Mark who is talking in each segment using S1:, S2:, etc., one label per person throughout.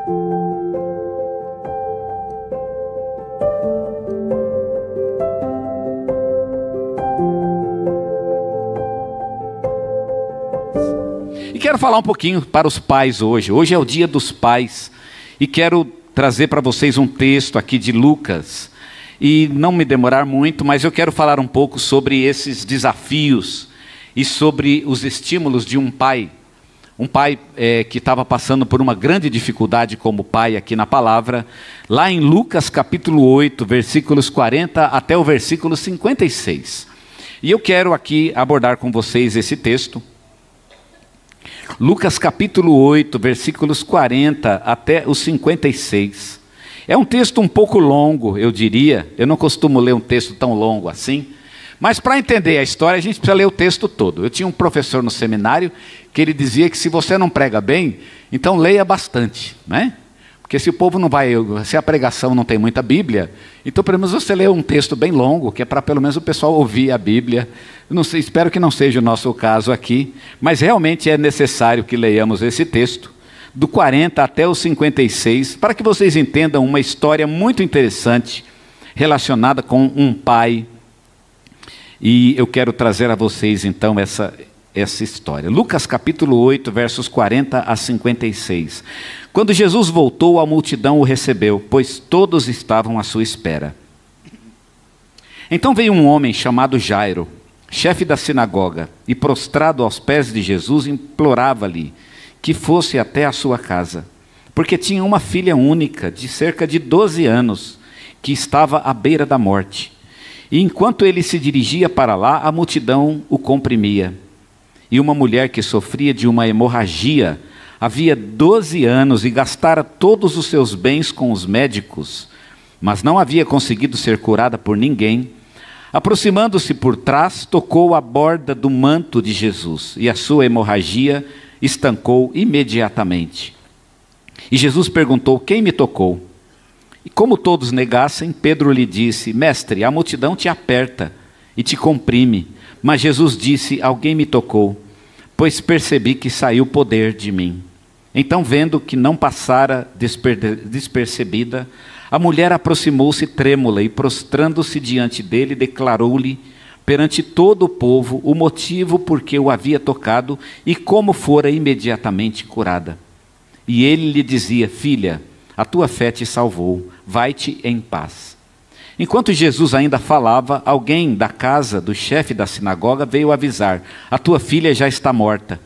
S1: E quero falar um pouquinho para os pais hoje. Hoje é o dia dos pais. E quero trazer para vocês um texto aqui de Lucas. E não me demorar muito, mas eu quero falar um pouco sobre esses desafios e sobre os estímulos de um pai. Um pai que estava passando por uma grande dificuldade como pai aqui na palavra. Lá em Lucas capítulo 8, versículos 40 até o versículo 56. E eu quero aqui abordar com vocês esse texto. Lucas capítulo 8, versículos 40 até os 56. É um texto um pouco longo, eu diria. Eu não costumo ler um texto tão longo assim. Mas para entender a história, a gente precisa ler o texto todo. Eu tinha um professor no seminário que ele dizia que se você não prega bem, então leia bastante, né? Porque se o povo não vai, se a pregação não tem muita Bíblia, então pelo menos você lê um texto bem longo, que é para pelo menos o pessoal ouvir a Bíblia. Eu não sei, espero que não seja o nosso caso aqui, mas realmente é necessário que leiamos esse texto, do 40 até o 56, para que vocês entendam uma história muito interessante, relacionada com um pai. E eu quero trazer a vocês então essa história. Lucas capítulo 8, versos 40 a 56. Quando Jesus voltou, a multidão o recebeu, pois todos estavam à sua espera. Então veio um homem chamado Jairo, chefe da sinagoga, e prostrado aos pés de Jesus, implorava-lhe que fosse até a sua casa, porque tinha uma filha única, de cerca de 12 anos, que estava à beira da morte. E enquanto ele se dirigia para lá, a multidão o comprimia. E uma mulher que sofria de uma hemorragia, havia 12 anos e gastara todos os seus bens com os médicos, mas não havia conseguido ser curada por ninguém, aproximando-se por trás, tocou a borda do manto de Jesus, e a sua hemorragia estancou imediatamente. E Jesus perguntou: quem me tocou? E como todos negassem, Pedro lhe disse: mestre, a multidão te aperta e te comprime. Mas Jesus disse: alguém me tocou, pois percebi que saiu poder de mim. Então, vendo que não passara despercebida, a mulher aproximou-se trêmula e, prostrando-se diante dele, declarou-lhe perante todo o povo o motivo por que o havia tocado e como fora imediatamente curada. E ele lhe dizia: filha, a tua fé te salvou, vai-te em paz. Enquanto Jesus ainda falava, alguém da casa do chefe da sinagoga veio avisar: a tua filha já está morta,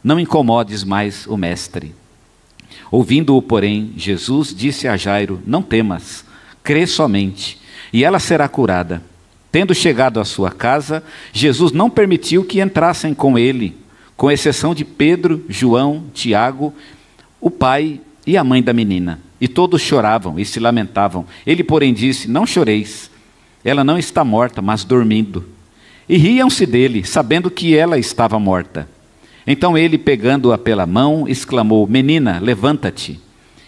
S1: não incomodes mais o mestre. Ouvindo-o, porém, Jesus disse a Jairo: não temas, crê somente, e ela será curada. Tendo chegado à sua casa, Jesus não permitiu que entrassem com ele, com exceção de Pedro, João, Tiago, o pai e a mãe da menina. E todos choravam e se lamentavam. Ele, porém, disse: não choreis, ela não está morta, mas dormindo. E riam-se dele, sabendo que ela estava morta. Então ele, pegando-a pela mão, exclamou: menina, levanta-te.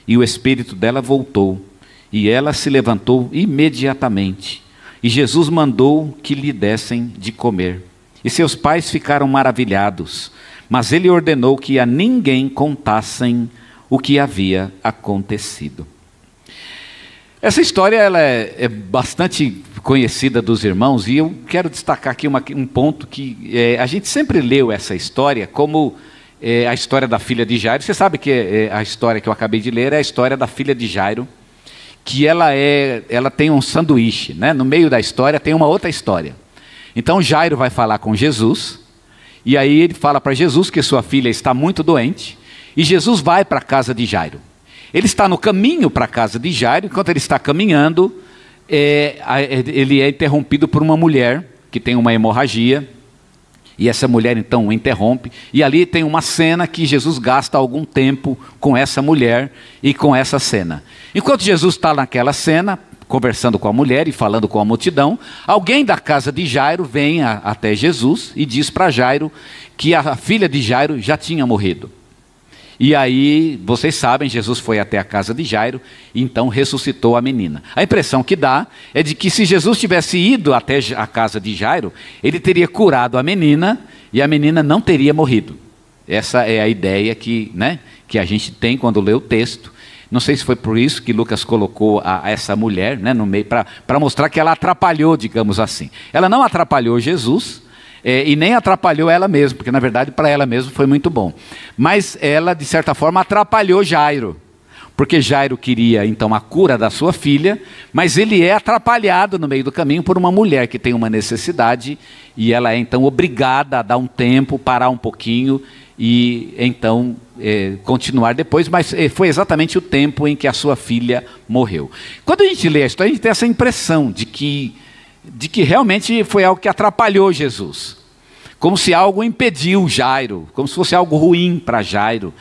S1: E o espírito dela voltou, e ela se levantou imediatamente. E Jesus mandou que lhe dessem de comer. E seus pais ficaram maravilhados, mas ele ordenou que a ninguém contassem o que havia acontecido. Essa história ela é bastante conhecida dos irmãos, e eu quero destacar aqui um ponto que a gente sempre leu essa história como a história da filha de Jairo. Você sabe que a história que eu acabei de ler é a história da filha de Jairo, que ela tem um sanduíche, né? No meio da história tem uma outra história. Então Jairo vai falar com Jesus, e aí ele fala para Jesus que sua filha está muito doente, e Jesus vai para a casa de Jairo. Ele está no caminho para a casa de Jairo. Enquanto ele está caminhando, ele é interrompido por uma mulher que tem uma hemorragia, e essa mulher então o interrompe, e ali tem uma cena que Jesus gasta algum tempo com essa mulher e com essa cena. Enquanto Jesus está naquela cena, conversando com a mulher e falando com a multidão, alguém da casa de Jairo vem até Jesus e diz para Jairo que a filha de Jairo já tinha morrido. E aí, vocês sabem, Jesus foi até a casa de Jairo e então ressuscitou a menina. A impressão que dá é de que se Jesus tivesse ido até a casa de Jairo, ele teria curado a menina e a menina não teria morrido. Essa é a ideia que a gente tem quando lê o texto, Não sei se foi por isso que Lucas colocou essa mulher, né, no meio, para mostrar que ela atrapalhou, digamos assim. Ela não atrapalhou Jesus, e nem atrapalhou ela mesma, porque na verdade para ela mesma foi muito bom. Mas ela, de certa forma, atrapalhou Jairo. Porque Jairo queria então a cura da sua filha, mas ele é atrapalhado no meio do caminho por uma mulher que tem uma necessidade, e ela é então obrigada a dar um tempo, parar um pouquinho e então continuar depois, mas foi exatamente o tempo em que a sua filha morreu. Quando a gente lê a história, a gente tem essa impressão de que realmente foi algo que atrapalhou Jesus. Como se algo impediu Jairo, como se fosse algo ruim para Jairo.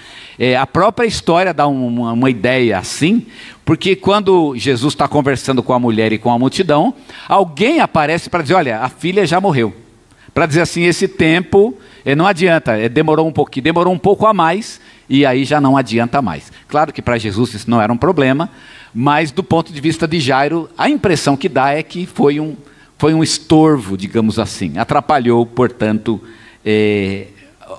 S1: A própria história dá uma ideia assim, porque quando Jesus está conversando com a mulher e com a multidão, alguém aparece para dizer, olha, a filha já morreu. Para dizer assim, esse tempo não adianta, demorou um pouquinho, demorou um pouco a mais, e aí já não adianta mais. Claro que para Jesus isso não era um problema, mas do ponto de vista de Jairo, a impressão que dá é que foi um estorvo, digamos assim. Atrapalhou, portanto,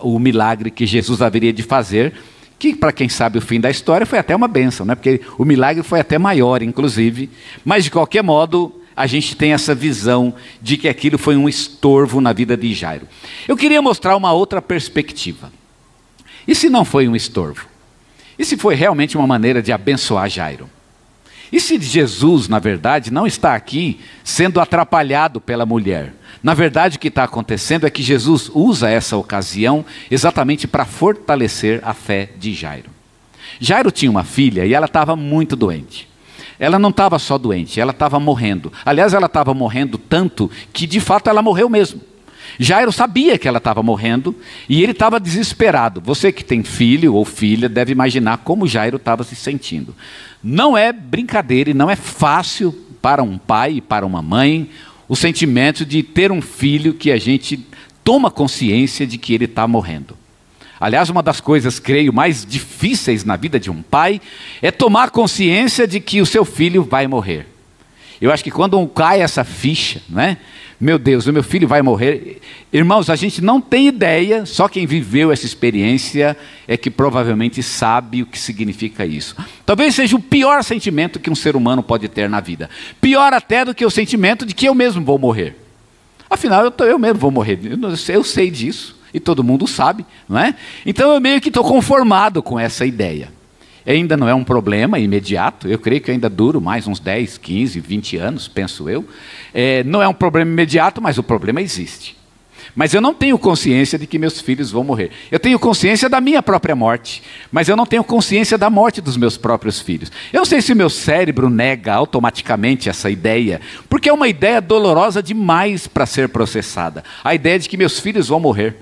S1: o milagre que Jesus haveria de fazer, que para quem sabe o fim da história foi até uma bênção, né? Porque o milagre foi até maior, inclusive. Mas, de qualquer modo, a gente tem essa visão de que aquilo foi um estorvo na vida de Jairo. Eu queria mostrar uma outra perspectiva. E se não foi um estorvo? E se foi realmente uma maneira de abençoar Jairo? E se Jesus, na verdade, não está aqui sendo atrapalhado pela mulher? Na verdade, o que está acontecendo é que Jesus usa essa ocasião exatamente para fortalecer a fé de Jairo. Jairo tinha uma filha e ela estava muito doente. Ela não estava só doente, ela estava morrendo. Aliás, ela estava morrendo tanto que, de fato, ela morreu mesmo. Jairo sabia que ela estava morrendo e ele estava desesperado. Você que tem filho ou filha deve imaginar como Jairo estava se sentindo. Não é brincadeira e não é fácil para um pai e para uma mãe o sentimento de ter um filho que a gente toma consciência de que ele está morrendo. Aliás, uma das coisas, creio, mais difíceis na vida de um pai é tomar consciência de que o seu filho vai morrer. Eu acho que quando cai essa ficha, né? Meu Deus, o meu filho vai morrer. Irmãos, a gente não tem ideia, só quem viveu essa experiência é que provavelmente sabe o que significa isso. Talvez seja o pior sentimento que um ser humano pode ter na vida. Pior até do que o sentimento de que eu mesmo vou morrer. Afinal, eu mesmo vou morrer. Eu sei disso e todo mundo sabe, não é? Então eu meio que estou conformado com essa ideia. Ainda não é um problema imediato, eu creio que ainda duro mais uns 10, 15, 20 anos, penso eu. Não é um problema imediato, mas o problema existe. Mas eu não tenho consciência de que meus filhos vão morrer. Eu tenho consciência da minha própria morte, mas eu não tenho consciência da morte dos meus próprios filhos. Eu não sei se o meu cérebro nega automaticamente essa ideia, porque é uma ideia dolorosa demais para ser processada. A ideia de que meus filhos vão morrer.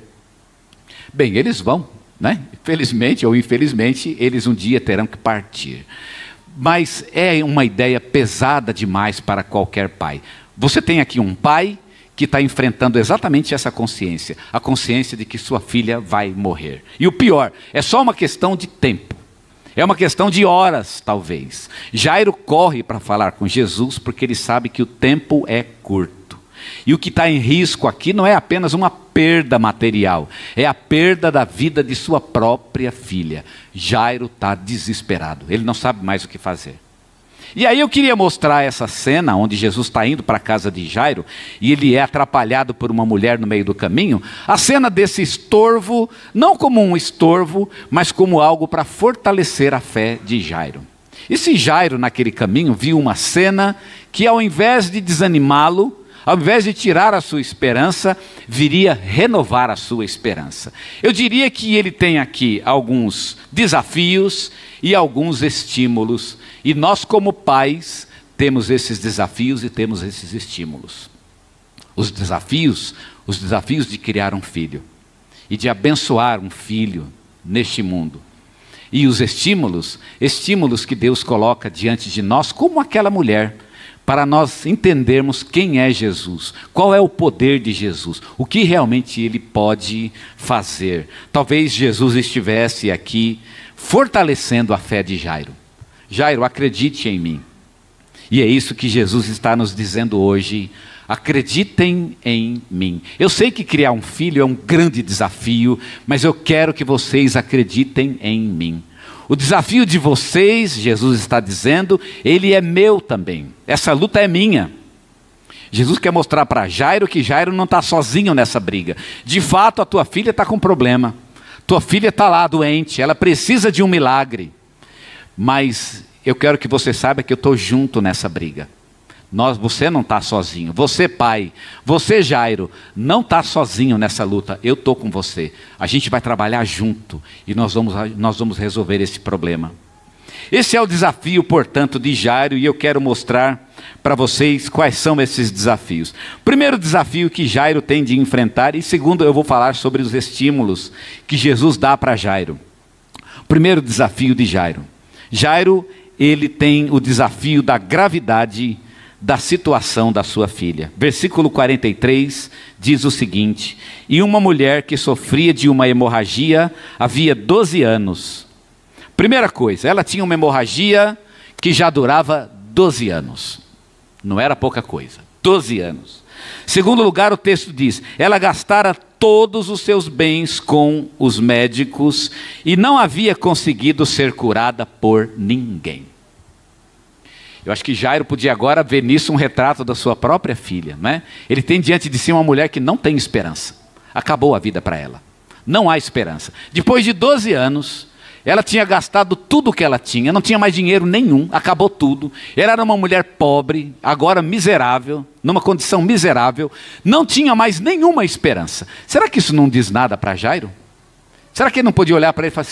S1: Bem, eles vão. Né? Felizmente ou infelizmente, eles um dia terão que partir. Mas é uma ideia pesada demais para qualquer pai. Você tem aqui um pai que está enfrentando exatamente essa consciência, a consciência de que sua filha vai morrer. E o pior, é só uma questão de tempo. É uma questão de horas, talvez. Jairo corre para falar com Jesus porque ele sabe que o tempo é curto. E o que está em risco aqui não é apenas uma perda material, é a perda da vida de sua própria filha. Jairo está desesperado, ele não sabe mais o que fazer. E aí eu queria mostrar essa cena onde Jesus está indo para a casa de Jairo e ele é atrapalhado por uma mulher no meio do caminho. A cena desse estorvo, não como um estorvo, mas como algo para fortalecer a fé de Jairo. E se Jairo naquele caminho viu uma cena que ao invés de desanimá-lo, ao invés de tirar a sua esperança, viria renovar a sua esperança. Eu diria que ele tem aqui alguns desafios e alguns estímulos. E nós, como pais, temos esses desafios e temos esses estímulos. Os desafios de criar um filho e de abençoar um filho neste mundo. E os estímulos que Deus coloca diante de nós, como aquela mulher, para nós entendermos quem é Jesus, qual é o poder de Jesus, o que realmente Ele pode fazer. Talvez Jesus estivesse aqui fortalecendo a fé de Jairo. Jairo, acredite em mim. E é isso que Jesus está nos dizendo hoje. Acreditem em mim. Eu sei que criar um filho é um grande desafio, mas eu quero que vocês acreditem em mim. O desafio de vocês, Jesus está dizendo, ele é meu também. Essa luta é minha. Jesus quer mostrar para Jairo que Jairo não está sozinho nessa briga. De fato, a tua filha está com problema. Tua filha está lá doente, ela precisa de um milagre. Mas eu quero que você saiba que eu estou junto nessa briga. Você não está sozinho. Você, pai, você, Jairo, não está sozinho nessa luta. Eu estou com você. A gente vai trabalhar junto e nós vamos resolver esse problema. Esse é o desafio, portanto, de Jairo, e eu quero mostrar para vocês quais são esses desafios. Primeiro desafio que Jairo tem de enfrentar, e segundo eu vou falar sobre os estímulos que Jesus dá para Jairo. Primeiro desafio de Jairo. Jairo, ele tem o desafio da gravidade da situação da sua filha. Versículo 43 diz o seguinte: e uma mulher que sofria de uma hemorragia havia 12 anos. Primeira coisa, ela tinha uma hemorragia que já durava 12 anos. Não era pouca coisa, 12 anos. Segundo lugar, o texto diz, ela gastara todos os seus bens com os médicos e não havia conseguido ser curada por ninguém. Eu acho que Jairo podia agora ver nisso um retrato da sua própria filha, né? Ele tem diante de si uma mulher que não tem esperança. Acabou a vida para ela. Não há esperança. Depois de 12 anos, ela tinha gastado tudo o que ela tinha, não tinha mais dinheiro nenhum, acabou tudo. Ela era uma mulher pobre, agora miserável, numa condição miserável, não tinha mais nenhuma esperança. Será que isso não diz nada para Jairo? Será que ele não podia olhar para ele e falar,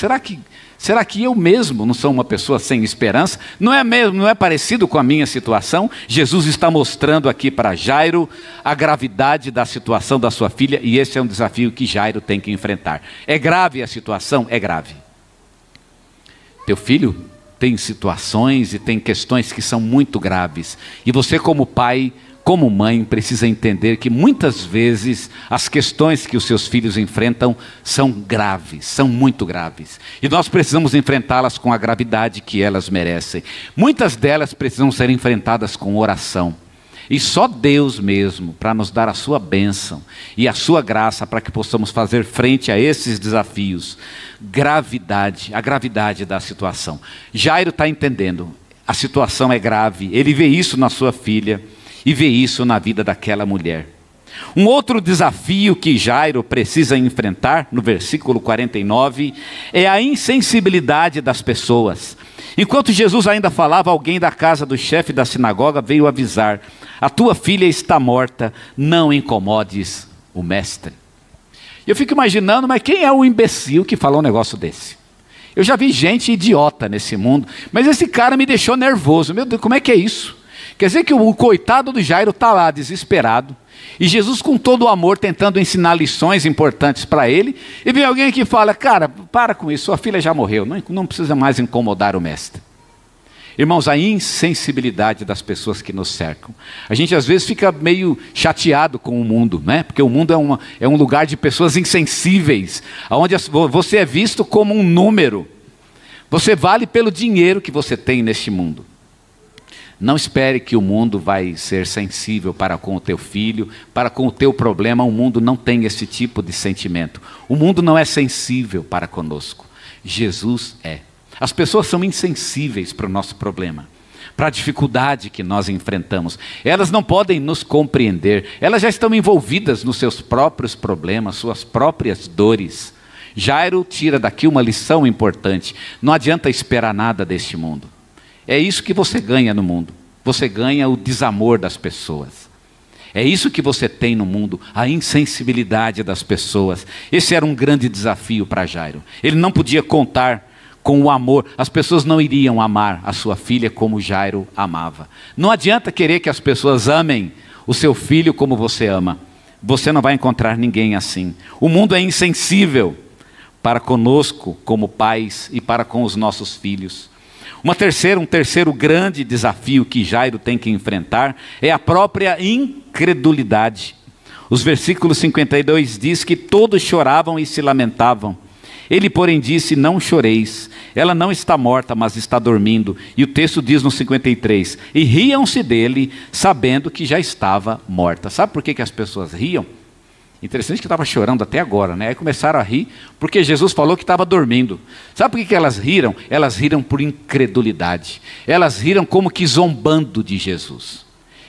S1: será que eu mesmo não sou uma pessoa sem esperança? Não é parecido com a minha situação? Jesus está mostrando aqui para Jairo a gravidade da situação da sua filha, e esse é um desafio que Jairo tem que enfrentar. É grave a situação? É grave. Teu filho tem situações e tem questões que são muito graves. E você, como pai, como mãe, precisa entender que muitas vezes as questões que os seus filhos enfrentam são graves, são muito graves. E nós precisamos enfrentá-las com a gravidade que elas merecem. Muitas delas precisam ser enfrentadas com oração. E só Deus mesmo, para nos dar a sua bênção e a sua graça para que possamos fazer frente a esses desafios. A gravidade da situação. Jairo está entendendo, a situação é grave, ele vê isso na sua filha e vê isso na vida daquela mulher. Um outro desafio que Jairo precisa enfrentar, no versículo 49, é a insensibilidade das pessoas. Enquanto Jesus ainda falava, alguém da casa do chefe da sinagoga veio avisar: a tua filha está morta, não incomodes o mestre. Eu fico imaginando, mas quem é o imbecil que falou um negócio desse? Eu já vi gente idiota nesse mundo, mas esse cara me deixou nervoso. Meu Deus, como é que é isso? Quer dizer que o coitado do Jairo está lá, desesperado, e Jesus com todo o amor tentando ensinar lições importantes para ele, e vem alguém que fala, cara, para com isso, sua filha já morreu, não precisa mais incomodar o mestre. Irmãos, a insensibilidade das pessoas que nos cercam. A gente às vezes fica meio chateado com o mundo, né? Porque o mundo é um lugar de pessoas insensíveis, onde você é visto como um número. Você vale pelo dinheiro que você tem neste mundo. Não espere que o mundo vai ser sensível para com o teu filho, para com o teu problema. O mundo não tem esse tipo de sentimento. O mundo não é sensível para conosco. Jesus é. As pessoas são insensíveis para o nosso problema, para a dificuldade que nós enfrentamos. Elas não podem nos compreender. Elas já estão envolvidas nos seus próprios problemas, suas próprias dores. Jairo tira daqui uma lição importante. Não adianta esperar nada deste mundo. É isso que você ganha no mundo. Você ganha o desamor das pessoas. É isso que você tem no mundo, a insensibilidade das pessoas. Esse era um grande desafio para Jairo. Ele não podia contar com o amor. As pessoas não iriam amar a sua filha como Jairo amava. Não adianta querer que as pessoas amem o seu filho como você ama. Você não vai encontrar ninguém assim. O mundo é insensível para conosco como pais e para com os nossos filhos. Um terceiro grande desafio que Jairo tem que enfrentar é a própria incredulidade. Os versículos 52 diz que todos choravam e se lamentavam. Ele, porém, disse, não choreis, ela não está morta, mas está dormindo. E o texto diz no 53, e riam-se dele, sabendo que já estava morta. Sabe por que as pessoas riam? Interessante que estava chorando até agora, né? Aí começaram a rir, porque Jesus falou que estava dormindo. Sabe por que elas riram? Elas riram por incredulidade. Elas riram como que zombando de Jesus.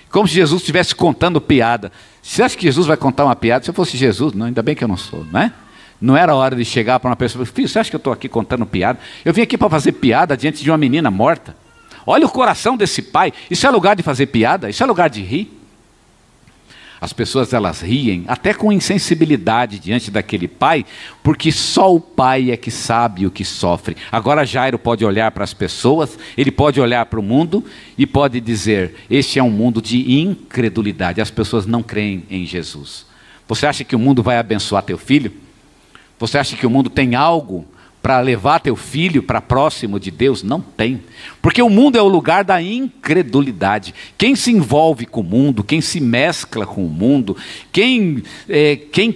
S1: Como se Jesus estivesse contando piada. Você acha que Jesus vai contar uma piada? Se eu fosse Jesus, não, ainda bem que eu não sou, não é? Não era hora de chegar para uma pessoa e falar, filho, você acha que eu estou aqui contando piada? Eu vim aqui para fazer piada diante de uma menina morta. Olha o coração desse pai. Isso é lugar de fazer piada? Isso é lugar de rir? As pessoas, elas riem até com insensibilidade diante daquele pai, porque só o pai é que sabe o que sofre. Agora Jairo pode olhar para as pessoas, ele pode olhar para o mundo e pode dizer, este é um mundo de incredulidade, as pessoas não creem em Jesus. Você acha que o mundo vai abençoar teu filho? Você acha que o mundo tem algo para levar teu filho para próximo de Deus? Não tem. Porque o mundo é o lugar da incredulidade. Quem se envolve com o mundo, quem se mescla com o mundo, quem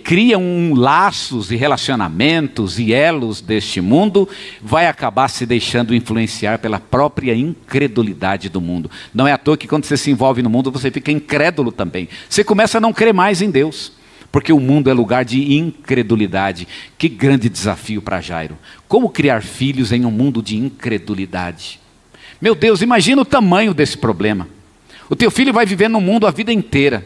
S1: cria laços e relacionamentos e elos deste mundo, vai acabar se deixando influenciar pela própria incredulidade do mundo. Não é à toa que quando você se envolve no mundo, você fica incrédulo também. Você começa a não crer mais em Deus. Porque o mundo é lugar de incredulidade. Que grande desafio para Jairo. Como criar filhos em um mundo de incredulidade? Meu Deus, imagina o tamanho desse problema. O teu filho vai viver no mundo a vida inteira.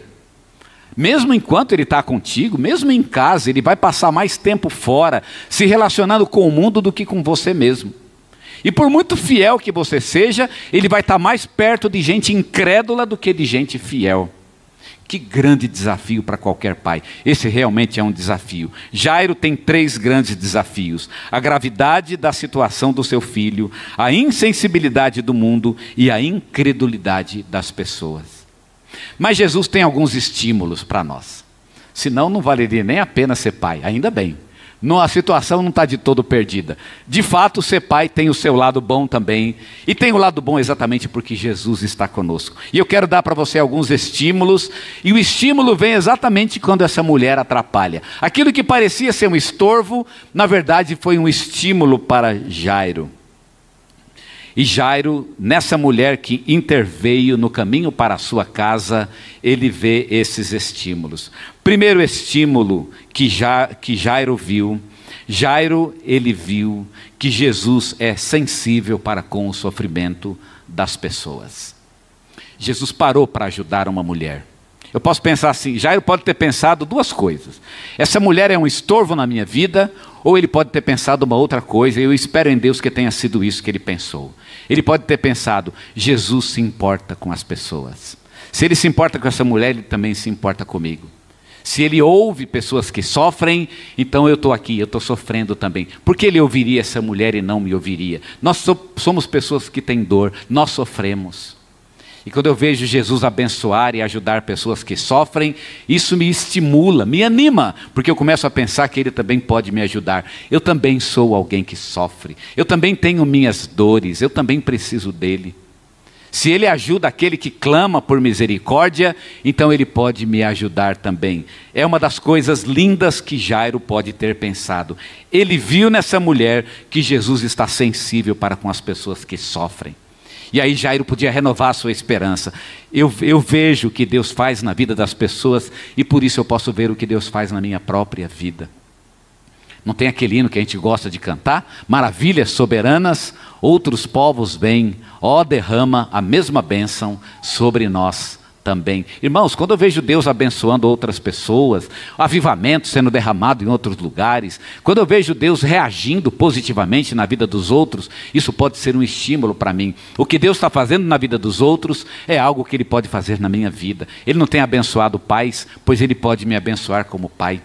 S1: Mesmo enquanto ele está contigo, mesmo em casa, ele vai passar mais tempo fora, se relacionando com o mundo do que com você mesmo. E por muito fiel que você seja, ele vai estar mais perto de gente incrédula do que de gente fiel. Que grande desafio para qualquer pai. Esse realmente é um desafio. Jairo tem 3 grandes desafios: a gravidade da situação do seu filho, a insensibilidade do mundo e a incredulidade das pessoas. Mas Jesus tem alguns estímulos para nós. Senão não valeria nem a pena ser pai, ainda bem. A situação não está de todo perdida. De fato, ser pai tem o seu lado bom também. E tem o lado bom exatamente porque Jesus está conosco. E eu quero dar para você alguns estímulos. E o estímulo vem exatamente quando essa mulher atrapalha. Aquilo que parecia ser um estorvo, na verdade foi um estímulo para Jairo. E Jairo, nessa mulher que interveio no caminho para a sua casa, ele vê esses estímulos. Primeiro estímulo que Jairo viu, ele viu que Jesus é sensível para com o sofrimento das pessoas. Jesus parou para ajudar uma mulher. Eu posso pensar assim, Jairo pode ter pensado 2 coisas. Essa mulher é um estorvo na minha vida, ou ele pode ter pensado uma outra coisa, e eu espero em Deus que tenha sido isso que ele pensou. Ele pode ter pensado, Jesus se importa com as pessoas. Se ele se importa com essa mulher, ele também se importa comigo. Se ele ouve pessoas que sofrem, então eu estou aqui, eu estou sofrendo também. Por que ele ouviria essa mulher e não me ouviria? Nós somos pessoas que têm dor, nós sofremos. E quando eu vejo Jesus abençoar e ajudar pessoas que sofrem, isso me estimula, me anima, porque eu começo a pensar que Ele também pode me ajudar. Eu também sou alguém que sofre, eu também tenho minhas dores, eu também preciso dEle. Se Ele ajuda aquele que clama por misericórdia, então Ele pode me ajudar também. É uma das coisas lindas que Jairo pode ter pensado. Ele viu nessa mulher que Jesus está sensível para com as pessoas que sofrem. E aí Jairo podia renovar a sua esperança. Eu vejo o que Deus faz na vida das pessoas e por isso eu posso ver o que Deus faz na minha própria vida. Não tem aquele hino que a gente gosta de cantar? Maravilhas soberanas, outros povos vêm, ó derrama a mesma bênção sobre nós também. Irmãos, quando eu vejo Deus abençoando outras pessoas, avivamento sendo derramado em outros lugares, quando eu vejo Deus reagindo positivamente na vida dos outros, isso pode ser um estímulo para mim. O que Deus está fazendo na vida dos outros é algo que Ele pode fazer na minha vida. Ele não tem abençoado pais, pois Ele pode me abençoar como pai.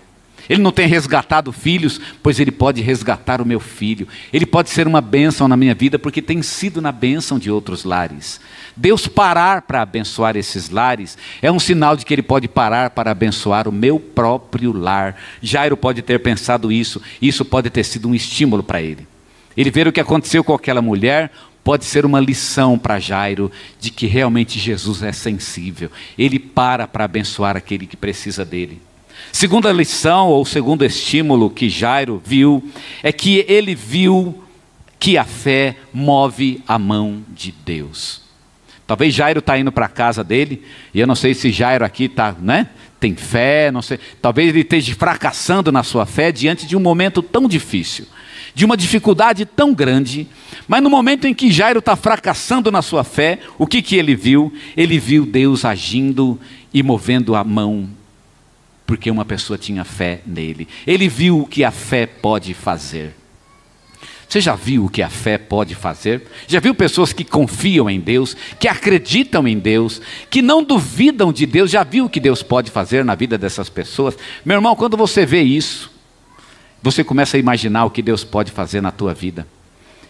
S1: Ele não tem resgatado filhos, pois Ele pode resgatar o meu filho. Ele pode ser uma bênção na minha vida, porque tem sido na bênção de outros lares. Deus parar para abençoar esses lares é um sinal de que Ele pode parar para abençoar o meu próprio lar. Jairo pode ter pensado isso, e isso pode ter sido um estímulo para ele. Ele ver o que aconteceu com aquela mulher pode ser uma lição para Jairo de que realmente Jesus é sensível. Ele para abençoar aquele que precisa dele. Segunda lição, ou segundo estímulo que Jairo viu, é que ele viu que a fé move a mão de Deus. Talvez Jairo está indo para a casa dele, e eu não sei se Jairo aqui está, né? Tem fé, não sei. Talvez ele esteja fracassando na sua fé diante de um momento tão difícil, de uma dificuldade tão grande. Mas no momento em que Jairo está fracassando na sua fé, o que ele viu? Ele viu Deus agindo e movendo a mão, porque uma pessoa tinha fé nele. Ele viu o que a fé pode fazer. Você já viu o que a fé pode fazer? Já viu pessoas que confiam em Deus, que acreditam em Deus, que não duvidam de Deus? Já viu o que Deus pode fazer na vida dessas pessoas? Meu irmão, quando você vê isso, você começa a imaginar o que Deus pode fazer na tua vida.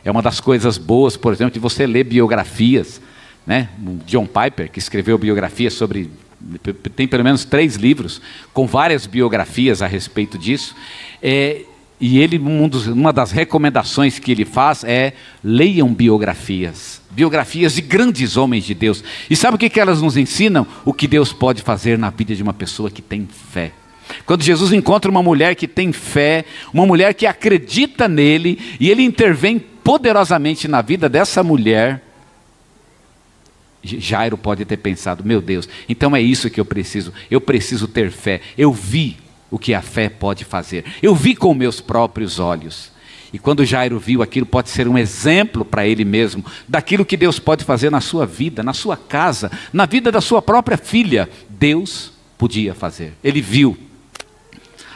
S1: É uma das coisas boas, por exemplo, de você ler biografias, né? John Piper, que escreveu biografias sobre... tem pelo menos 3 livros, com várias biografias a respeito disso. E ele, uma das recomendações que ele faz é: leiam biografias de grandes homens de Deus. E sabe o que elas nos ensinam? O que Deus pode fazer na vida de uma pessoa que tem fé. Quando Jesus encontra uma mulher que tem fé, uma mulher que acredita nele, e ele intervém poderosamente na vida dessa mulher, Jairo pode ter pensado: meu Deus, então é isso que eu preciso ter fé. Eu vi o que a fé pode fazer, eu vi com meus próprios olhos. E quando Jairo viu aquilo, pode ser um exemplo para ele mesmo, daquilo que Deus pode fazer na sua vida, na sua casa, na vida da sua própria filha. Deus podia fazer. Ele viu.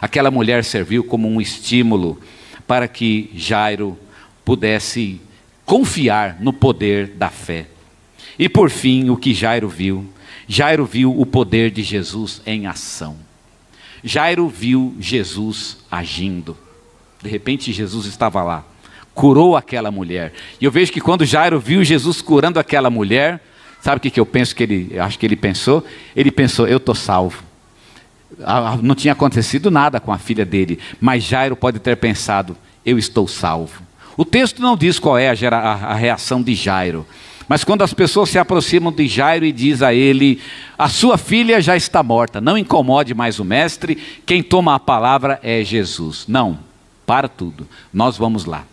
S1: Aquela mulher serviu como um estímulo para que Jairo pudesse confiar no poder da fé. E por fim, o que Jairo viu? Jairo viu o poder de Jesus em ação. Jairo viu Jesus agindo. De repente Jesus estava lá, curou aquela mulher. E eu vejo que quando Jairo viu Jesus curando aquela mulher, sabe o que eu penso acho que ele pensou? Ele pensou: eu estou salvo. Não tinha acontecido nada com a filha dele, mas Jairo pode ter pensado: eu estou salvo. O texto não diz qual é a reação de Jairo. Mas quando as pessoas se aproximam de Jairo e diz a ele: a sua filha já está morta, não incomode mais o mestre, quem toma a palavra é Jesus. Não, para tudo, nós vamos lá.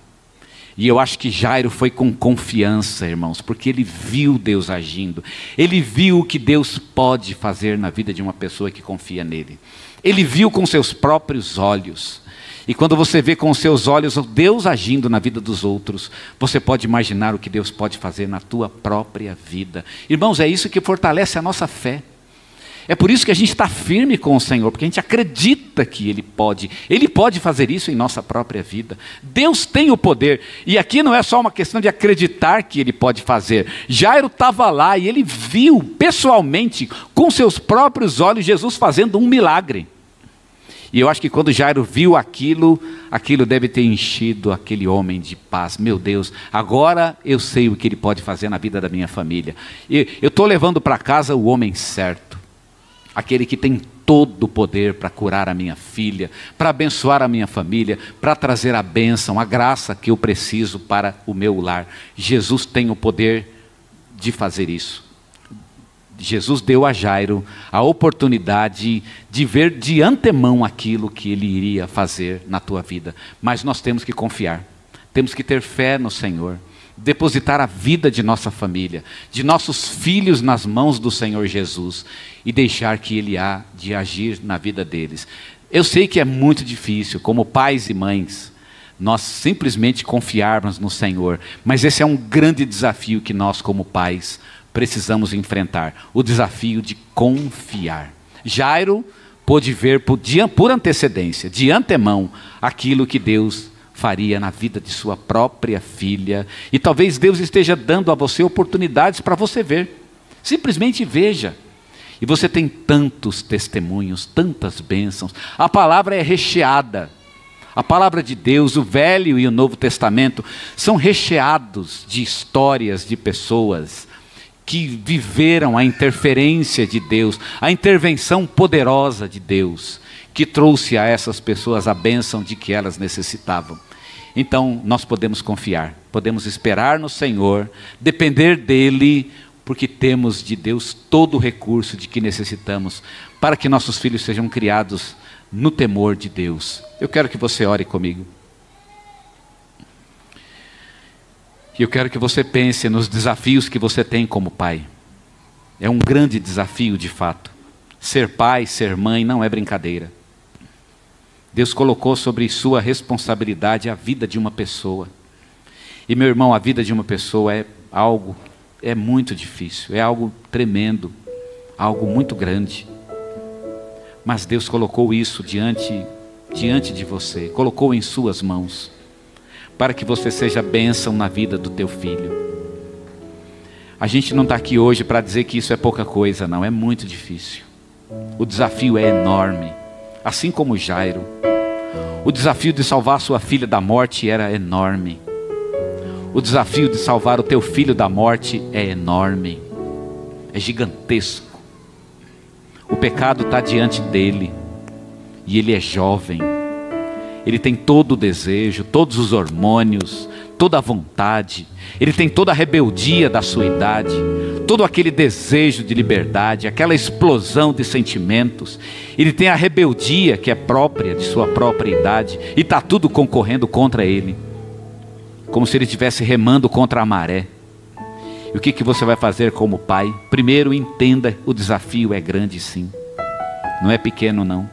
S1: E eu acho que Jairo foi com confiança, irmãos, porque ele viu Deus agindo. Ele viu o que Deus pode fazer na vida de uma pessoa que confia nele. Ele viu com seus próprios olhos. E quando você vê com os seus olhos Deus agindo na vida dos outros, você pode imaginar o que Deus pode fazer na tua própria vida. Irmãos, é isso que fortalece a nossa fé. É por isso que a gente está firme com o Senhor, porque a gente acredita que Ele pode fazer isso em nossa própria vida. Deus tem o poder, e aqui não é só uma questão de acreditar que Ele pode fazer. Jairo estava lá e ele viu pessoalmente, com seus próprios olhos, Jesus fazendo um milagre. E eu acho que quando Jairo viu aquilo deve ter enchido aquele homem de paz. Meu Deus, agora eu sei o que Ele pode fazer na vida da minha família. E eu estou levando para casa o homem certo. Aquele que tem todo o poder para curar a minha filha, para abençoar a minha família, para trazer a bênção, a graça que eu preciso para o meu lar. Jesus tem o poder de fazer isso. Jesus deu a Jairo a oportunidade de ver de antemão aquilo que Ele iria fazer na tua vida. Mas nós temos que confiar, temos que ter fé no Senhor, depositar a vida de nossa família, de nossos filhos nas mãos do Senhor Jesus e deixar que Ele há de agir na vida deles. Eu sei que é muito difícil, como pais e mães, nós simplesmente confiarmos no Senhor, mas esse é um grande desafio que nós, como pais, precisamos enfrentar, o desafio de confiar. Jairo pôde ver por antecedência, de antemão, aquilo que Deus faria na vida de sua própria filha. E talvez Deus esteja dando a você oportunidades para você ver. Simplesmente veja. E você tem tantos testemunhos, tantas bênçãos. A palavra é recheada. A palavra de Deus, o Velho e o Novo Testamento, são recheados de histórias de pessoas que viveram a interferência de Deus, a intervenção poderosa de Deus, que trouxe a essas pessoas a bênção de que elas necessitavam. Então nós podemos confiar, podemos esperar no Senhor, depender dEle, porque temos de Deus todo o recurso de que necessitamos para que nossos filhos sejam criados no temor de Deus. Eu quero que você ore comigo. E eu quero que você pense nos desafios que você tem como pai. É um grande desafio de fato. Ser pai, ser mãe não é brincadeira. Deus colocou sobre sua responsabilidade a vida de uma pessoa. E meu irmão, a vida de uma pessoa é muito difícil, é algo tremendo, algo muito grande. Mas Deus colocou isso diante de você, colocou em suas mãos, para que você seja bênção na vida do teu filho. A gente não está aqui hoje para dizer que isso é pouca coisa, não, é muito difícil. O desafio é enorme, assim como Jairo. O desafio de salvar sua filha da morte era enorme. O desafio de salvar o teu filho da morte é enorme, é gigantesco. O pecado está diante dele, e ele é jovem, ele tem todo o desejo, todos os hormônios, toda a vontade, ele tem toda a rebeldia da sua idade, todo aquele desejo de liberdade, aquela explosão de sentimentos. Ele tem a rebeldia que é própria de sua própria idade, e está tudo concorrendo contra ele, como se ele estivesse remando contra a maré. E o que você vai fazer como pai? Primeiro, entenda, o desafio é grande sim, não é pequeno não.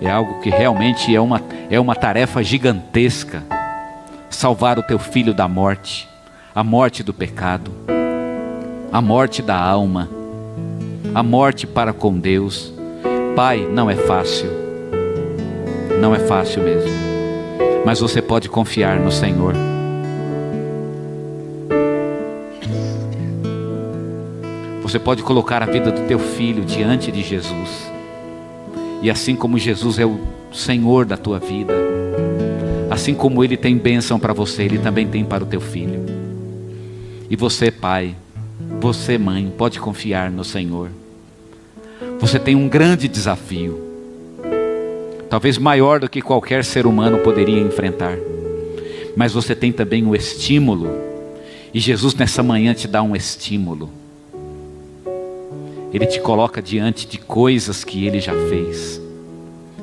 S1: É algo que realmente é uma tarefa gigantesca. Salvar o teu filho da morte, a morte do pecado, a morte da alma, a morte para com Deus. Pai, não é fácil, não é fácil mesmo, mas você pode confiar no Senhor. Você pode colocar a vida do teu filho diante de Jesus. E assim como Jesus é o Senhor da tua vida, assim como Ele tem bênção para você, Ele também tem para o teu filho. E você, pai, você, mãe, pode confiar no Senhor. Você tem um grande desafio, talvez maior do que qualquer ser humano poderia enfrentar. Mas você tem também o estímulo. E Jesus nessa manhã te dá um estímulo. Ele te coloca diante de coisas que Ele já fez,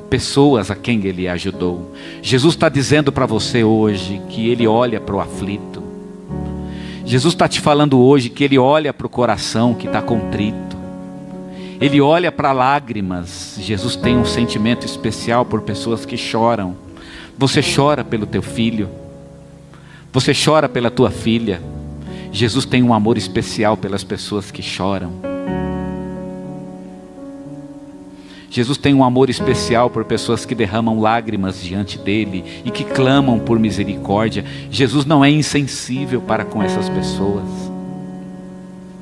S1: pessoas a quem Ele ajudou. Jesus está dizendo para você hoje que Ele olha para o aflito. Jesus está te falando hoje que Ele olha para o coração que está contrito. Ele olha para lágrimas. Jesus tem um sentimento especial por pessoas que choram. Você chora pelo teu filho, você chora pela tua filha. Jesus tem um amor especial pelas pessoas que choram. Jesus tem um amor especial por pessoas que derramam lágrimas diante dele e que clamam por misericórdia. Jesus não é insensível para com essas pessoas.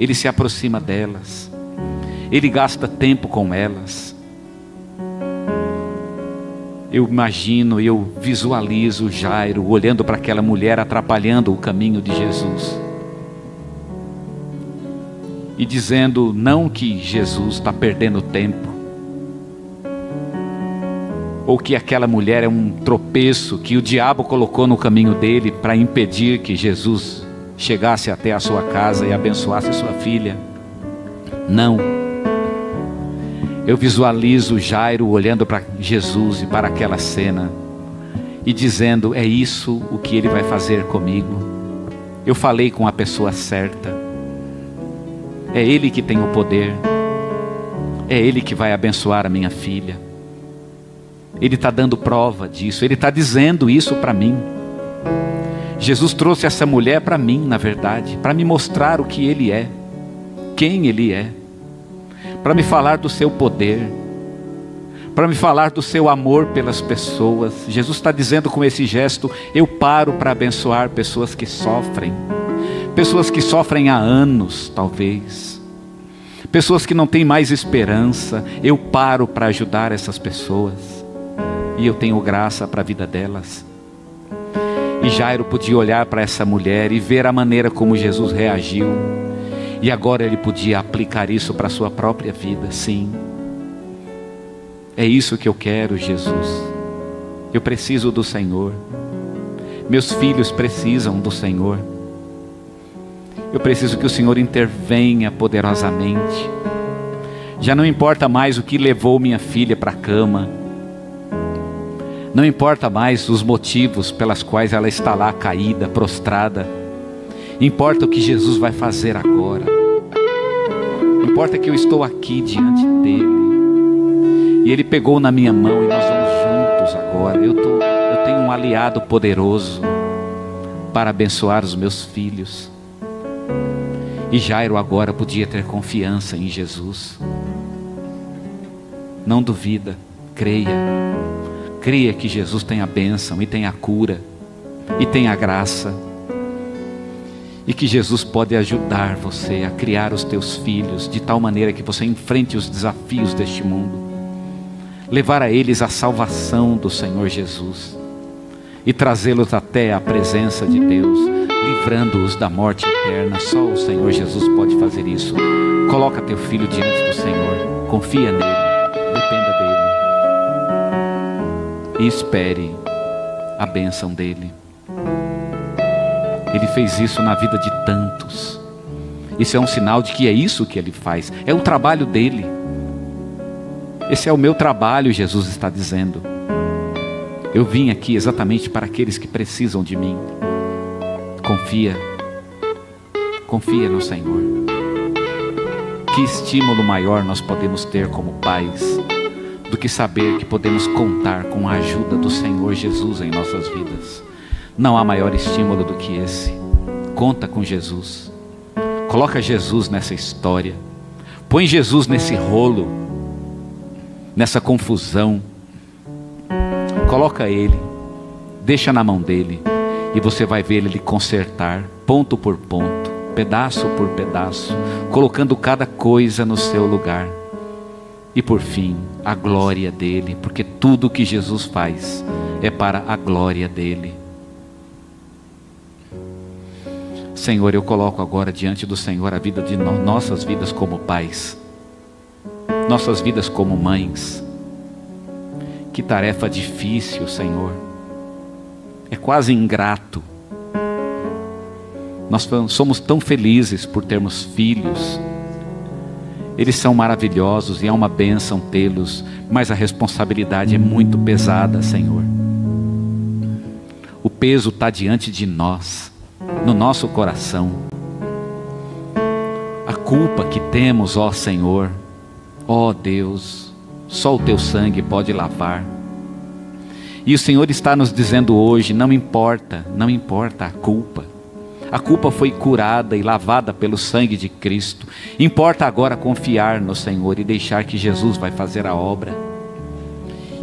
S1: Ele se aproxima delas. Ele gasta tempo com elas. Eu imagino, eu visualizo Jairo olhando para aquela mulher atrapalhando o caminho de Jesus. E dizendo não que Jesus está perdendo tempo, ou que aquela mulher é um tropeço que o diabo colocou no caminho dele para impedir que Jesus chegasse até a sua casa e abençoasse sua filha. Não. Eu visualizo Jairo olhando para Jesus e para aquela cena e dizendo: é isso o que Ele vai fazer comigo. Eu falei com a pessoa certa. É Ele que tem o poder. É Ele que vai abençoar a minha filha. Ele está dando prova disso, Ele está dizendo isso para mim. Jesus trouxe essa mulher para mim, na verdade, para me mostrar o que Ele é, quem Ele é, para me falar do seu poder, para me falar do seu amor pelas pessoas. Jesus está dizendo com esse gesto: eu paro para abençoar pessoas que sofrem há anos talvez, pessoas que não têm mais esperança. Eu paro para ajudar essas pessoas. E eu tenho graça para a vida delas. E Jairo podia olhar para essa mulher e ver a maneira como Jesus reagiu. E agora ele podia aplicar isso para a sua própria vida. Sim, é isso que eu quero, Jesus. Eu preciso do Senhor. Meus filhos precisam do Senhor. Eu preciso que o Senhor intervenha poderosamente. Já não importa mais o que levou minha filha para a cama. Não importa mais os motivos pelas quais ela está lá caída, prostrada. Importa o que Jesus vai fazer agora. importa é que eu estou aqui diante dele. E ele pegou na minha mão e nós vamos juntos agora. Eu tenho um aliado poderoso para abençoar os meus filhos. E Jairo agora podia ter confiança em Jesus. Não duvida, creia. Creia que Jesus tem a bênção e tem a cura e tem a graça. E que Jesus pode ajudar você a criar os teus filhos de tal maneira que você enfrente os desafios deste mundo. Levar a eles a salvação do Senhor Jesus. E trazê-los até a presença de Deus, livrando-os da morte eterna. Só o Senhor Jesus pode fazer isso. Coloca teu filho diante do Senhor. Confia nele. Dependa dele. E espere a bênção dele. Ele fez isso na vida de tantos. Isso é um sinal de que é isso que ele faz. É o trabalho dele. Esse é o meu trabalho, Jesus está dizendo. Eu vim aqui exatamente para aqueles que precisam de mim. Confia. Confia no Senhor. Que estímulo maior nós podemos ter como pais do que saber que podemos contar com a ajuda do Senhor Jesus em nossas vidas. Não há maior estímulo do que esse. Conta com Jesus. Coloca Jesus nessa história. Põe Jesus nesse rolo, nessa confusão. Coloca ele, deixa na mão dele, e você vai ver ele consertar, ponto por ponto, pedaço por pedaço, colocando cada coisa no seu lugar. E por fim, a glória dele, porque tudo que Jesus faz é para a glória dele. Senhor, eu coloco agora diante do Senhor a vida de nossas vidas como pais, nossas vidas como mães. Que tarefa difícil, Senhor. É quase ingrato. Nós somos tão felizes por termos filhos. Eles são maravilhosos e é uma bênção tê-los, mas a responsabilidade é muito pesada, Senhor. O peso está diante de nós, no nosso coração. A culpa que temos, ó Senhor, ó Deus, só o teu sangue pode lavar. E o Senhor está nos dizendo hoje, não importa a culpa. A culpa foi curada e lavada pelo sangue de Cristo. Importa agora confiar no Senhor e deixar que Jesus vai fazer a obra.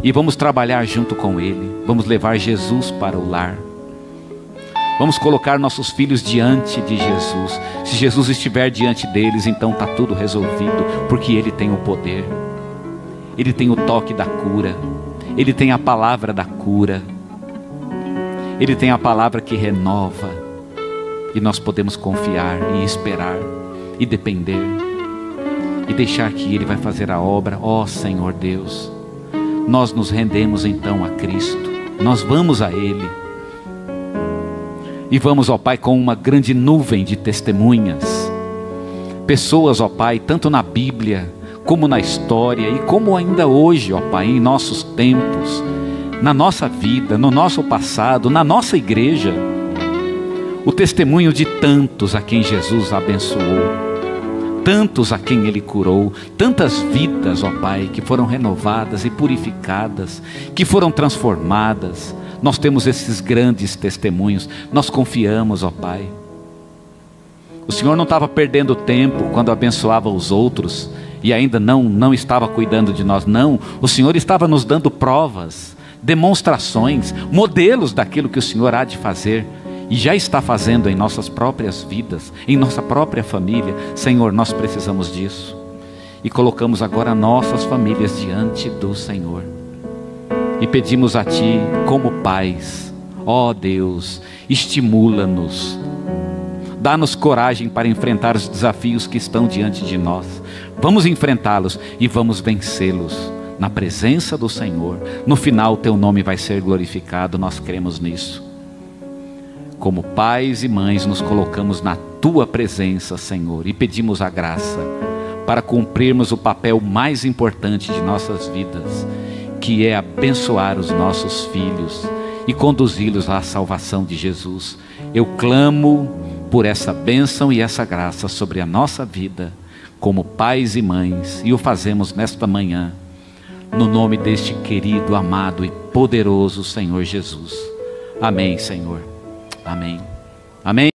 S1: E vamos trabalhar junto com Ele. Vamos levar Jesus para o lar. Vamos colocar nossos filhos diante de Jesus. Se Jesus estiver diante deles, então está tudo resolvido, porque Ele tem o poder. Ele tem o toque da cura. Ele tem a palavra da cura. Ele tem a palavra que renova. E nós podemos confiar e esperar e depender e deixar que Ele vai fazer a obra. Ó Senhor Deus, nós nos rendemos então a Cristo. Nós vamos a Ele. E vamos, ó Pai, com uma grande nuvem de testemunhas. Pessoas, ó Pai, tanto na Bíblia como na história e como ainda hoje, ó Pai, em nossos tempos, na nossa vida, no nosso passado, na nossa igreja. O testemunho de tantos a quem Jesus abençoou, tantos a quem Ele curou, tantas vidas, ó Pai, que foram renovadas e purificadas, que foram transformadas. Nós temos esses grandes testemunhos, nós confiamos, ó Pai. O Senhor não estava perdendo tempo quando abençoava os outros e ainda não estava cuidando de nós, não. O Senhor estava nos dando provas, demonstrações, modelos daquilo que o Senhor há de fazer. E já está fazendo em nossas próprias vidas, em nossa própria família. Senhor, nós precisamos disso. E colocamos agora nossas famílias diante do Senhor. E pedimos a Ti, como pais, ó Deus, estimula-nos. Dá-nos coragem para enfrentar os desafios que estão diante de nós. Vamos enfrentá-los e vamos vencê-los na presença do Senhor. No final, Teu nome vai ser glorificado, nós cremos nisso. Como pais e mães nos colocamos na Tua presença, Senhor, e pedimos a graça para cumprirmos o papel mais importante de nossas vidas, que é abençoar os nossos filhos e conduzi-los à salvação de Jesus. Eu clamo por essa bênção e essa graça sobre a nossa vida, como pais e mães, e o fazemos nesta manhã, no nome deste querido, amado e poderoso Senhor Jesus. Amém, Senhor. Amém. Amém.